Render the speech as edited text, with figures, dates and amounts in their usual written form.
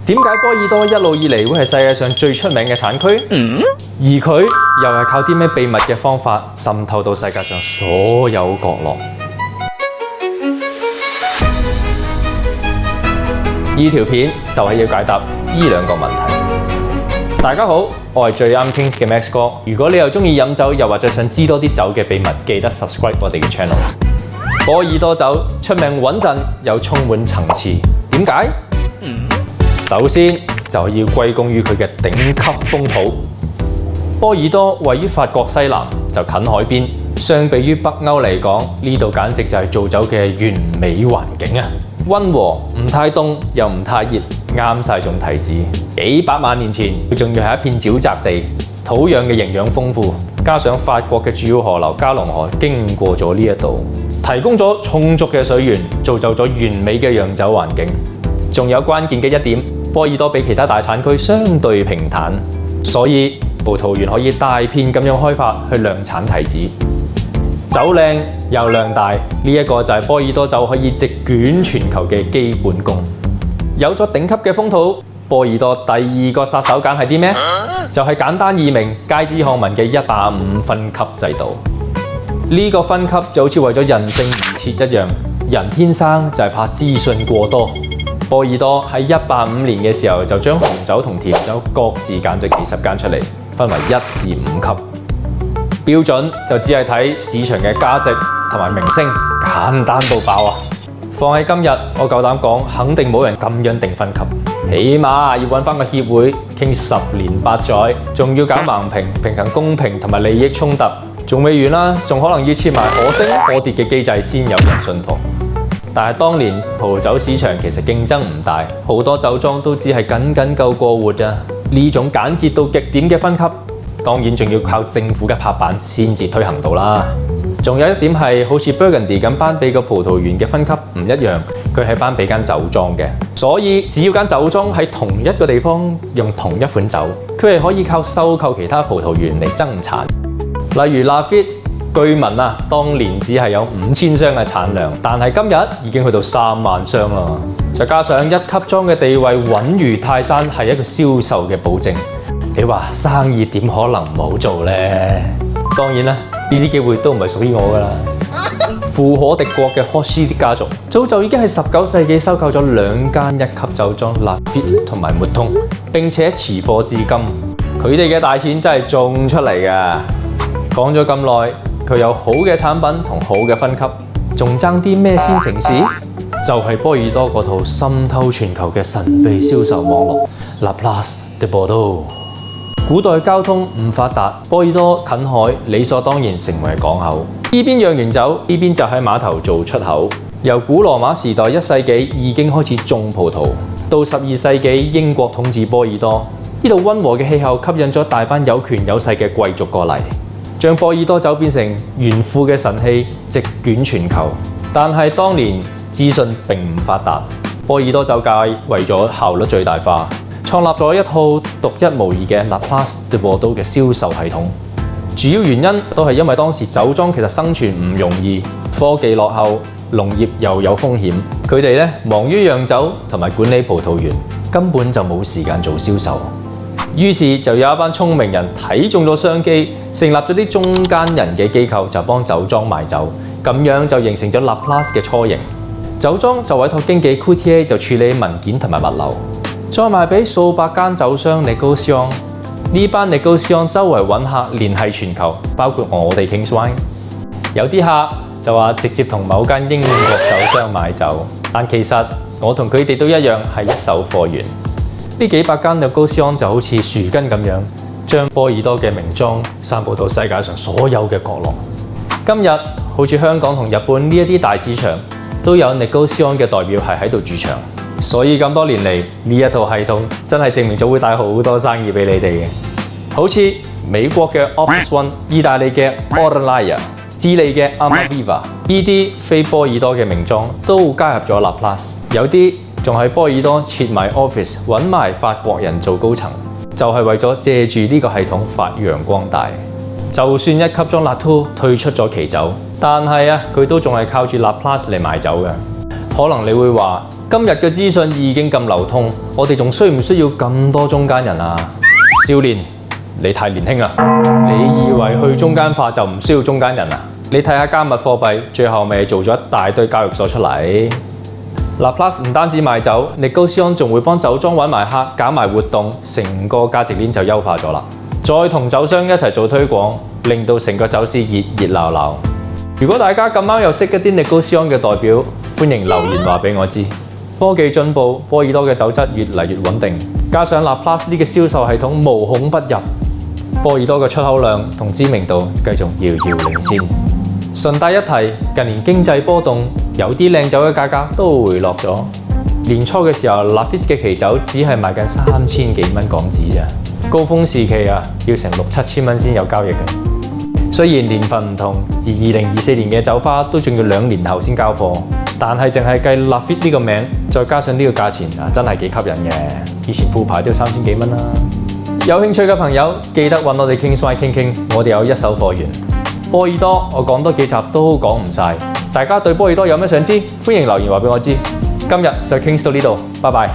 點解波爾多一路以嚟會係世界上最出名嘅產區？而佢又係靠啲咩秘密嘅方法滲透到世界上所有角落？呢條片就係要解答呢兩個問題。大家好，我係最啱 Kings 嘅 Max 哥。如果你又中意飲酒，又或者想知多啲酒嘅秘密，記得 subscribe 我哋嘅 channel。波爾多酒出名穩陣，又充滿層次。點解？首先就要歸功於佢嘅頂級風土。波爾多位於法國西南，就近海邊。相比於北歐嚟講，呢度簡直就係做酒嘅完美環境啊！溫和，唔太凍，又唔太熱，啱晒種提子。幾百萬年前，佢仲要係一片沼澤地，土壤嘅營養豐富，加上法國嘅主要河流加龍河經過咗呢一度，提供咗充足嘅水源，造就咗完美嘅釀酒環境。仲有關鍵嘅一點，波爾多比其他大產區相對平坦，所以葡萄園可以大片咁樣開發去量產提子。酒靚又量大，呢一個就係波爾多酒可以席捲全球嘅基本功。有咗頂級嘅風土，波爾多第二個殺手鐧係啲咩？就係簡單易明、街知巷聞嘅150分級制度。呢個分級就好似為咗人性而設一樣，人天生就係怕資訊過多。波爾多喺185年嘅時候就將紅酒同甜酒各自揀咗幾十間出嚟，分為1至5級。標準就只係睇市場嘅價值同埋名聲，簡單到爆啊！放喺今日，我夠膽講，肯定冇人咁樣定分級，起碼要揾翻個協會傾10年8載，仲要搞盲評，平衡公平同埋利益衝突，仲未完啦，仲可能要設埋可升可跌嘅機制先有人信服。但係當年葡萄酒市場其實競爭唔大，好多酒莊都只係僅夠過活啊！呢種簡潔到極點嘅分級，當然仲要靠政府嘅拍板先至推行到啦。仲有一點係，好似 Burgundy 咁頒俾個葡萄園嘅分級唔一樣，佢係頒俾間酒莊嘅，所以只要間酒莊喺同一個地方用同一款酒，佢係可以靠收購其他葡萄園嚟增產。例如 Lafite，據聞啊，當年只係有5000箱嘅產量，但係今日已經去到3萬箱啦。再加上一級莊嘅地位穩如泰山，係一個銷售嘅保證。你話生意點可能唔好做呢？當然啦，呢啲機會都唔係屬於我噶啦。富可敵國嘅 Rothschild 家族早就已經喺19世紀收購咗2間1級酒莊 Lafite 同埋 Mouton， 並且持貨至今。佢哋嘅大錢真係種出嚟噶。講咗咁耐，佢有好嘅產品同好嘅分級，仲爭啲咩先成事？就係波爾多嗰套滲透全球嘅神秘銷售網絡 La Place de Bordeaux。古代交通唔發達，波爾多近海，理所當然成為港口。呢邊釀完酒，呢邊就喺碼頭做出口。由古羅馬時代1世紀已經開始種葡萄，到12世紀英國統治波爾多，呢度溫和嘅氣候吸引咗大班有權有勢嘅貴族過嚟，將波爾多酒變成炫富嘅神器，席捲全球。但係當年資訊並唔發達，波爾多酒界為咗效率最大化，創立咗一套獨一無二嘅 La Place de Bordeaux 嘅銷售系統。主要原因都係因為當時酒莊其實生存唔容易，科技落後，農業又有風險，佢哋咧忙於釀酒同埋管理葡萄園，根本就冇時間做銷售。於是就有一班聰明人睇中咗商機，成立咗啲中間人嘅機構，就幫酒莊賣酒，咁樣就形成咗 La Place 嘅雛形。酒莊就委託經紀 Courtier 就處理文件同埋物流，再賣俾數百間酒商 Négociant。呢班 Négociant 周圍揾客，聯繫全球，包括我哋 Kings Wine。有啲客就話直接同某間英國酒商買酒，但其實我同佢哋都一樣係一手貨源。呢幾百間 Négociant 就好似樹根咁樣，將波爾多嘅名莊散佈到世界上所有嘅角落。今日好似香港同日本呢一啲大市場，都有 Négociant 嘅代表係喺度駐場。所以咁多年嚟，呢一套系統真係證明咗會帶好多生意俾你哋嘅。好似美國嘅 Opus One、意大利嘅 Ornellaia、智利嘅 Amaviva， 呢啲非波爾多嘅名莊都加入咗 La Place， 有啲仲喺波爾多設埋 office， 揾埋法國人做高層，就係為咗借住呢個系統發揚光大。就算一級莊 Latour 退出咗期酒，但係佢都仲係靠住 La Place 嚟賣酒嘅。可能你會話今日嘅資訊已經咁流通，我哋仲需唔需要咁多中間人啊？少年，你太年輕啦！你以為去中間化就唔需要中間人啊？你睇下加密貨幣，最後咪做咗一大堆交易所出嚟。Laplace 唔單止賣酒，Negociant仲會幫酒莊揾埋客，搞埋活動，成個價值鏈就優化咗啦。再同酒商一齊做推廣，令到成個酒市熱熱鬧鬧。如果大家咁啱又識一啲 Negociant 嘅代表，歡迎留言話俾我知。科技進步，波爾多嘅酒質越嚟越穩定，加上 Laplace 呢個銷售系統無孔不入，波爾多嘅出口量同知名度繼續遙遙領先。順帶一提，近年經濟波動，有啲靚酒嘅價格都回落咗。年初嘅時候，Lafite嘅奇酒只係賣緊3000幾蚊港紙咋，高峰時期啊，要成6、7千蚊先有交易嘅。雖然年份唔同，而2024年嘅酒花都仲要2年後先交貨。但係淨係計 Lafite 呢個名，再加上呢個價錢啊，真係幾吸引嘅。以前副牌都要3000幾蚊啦。有興趣嘅朋友記得揾我哋 King's Wine 傾傾，我哋有一手貨源。波爾多我講多幾集都講唔晒，大家對波爾多有咩想知？歡迎留言話俾我知。今日就傾到呢度，拜拜。